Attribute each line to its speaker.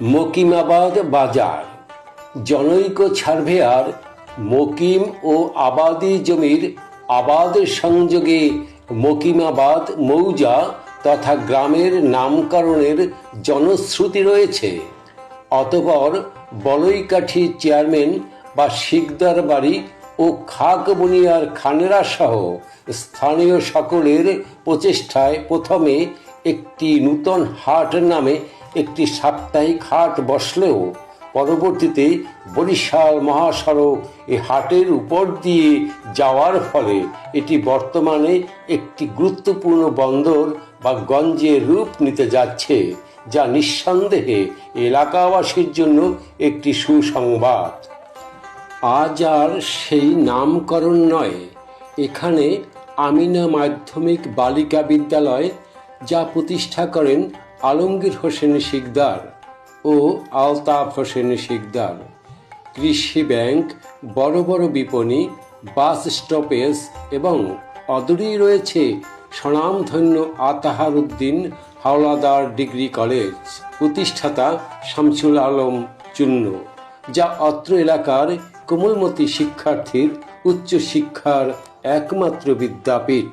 Speaker 1: মকিমাবাদ বাজার। জনৈক সার্ভেয়ার মকিম ও আবাদি জমির আবাদ সংযোগে মকিমাবাদ মৌজা তথা গ্রামের নামকরণের জনশ্রুতি রয়েছে। অতঃপর বলইকাঠির চেয়ারম্যান বা শিকদার বাড়ি ও খাক বনিয়ার খানেরা সহ স্থানীয় সকলের প্রচেষ্টায় প্রথমে একটি নূতন হাট নামে একটি সাপ্তাহিক হাট বসলেও পরবর্তীতে বরিশাল মহাসড়ক এই হাটের উপর দিয়ে যাওয়ার ফলে এটি বর্তমানে একটি গুরুত্বপূর্ণ বন্দর বা গঞ্জের রূপ নিতে যাচ্ছে, যা নিঃসন্দেহে এলাকাবাসীর জন্য একটি সুসংবাদ। আজ আর সেই নামকরণ নয়। এখানে আমিনা মাধ্যমিক বালিকা বিদ্যালয়, যা প্রতিষ্ঠা করেন আলমগীর হোসেন শিকদার ও আলতাফ হোসেন শিকদার, কৃষি ব্যাংক, বড় বড় বিপণী, বাস স্টপেজ এবং অদূরেই রয়েছে স্বনামধন্য আতাহার উদ্দিন হাওলাদার ডিগ্রি কলেজ, প্রতিষ্ঠাতা শামসুল আলম চূন্য, যা অত্র এলাকার কোমলমতি শিক্ষার্থীর উচ্চশিক্ষার একমাত্র বিদ্যাপীঠ।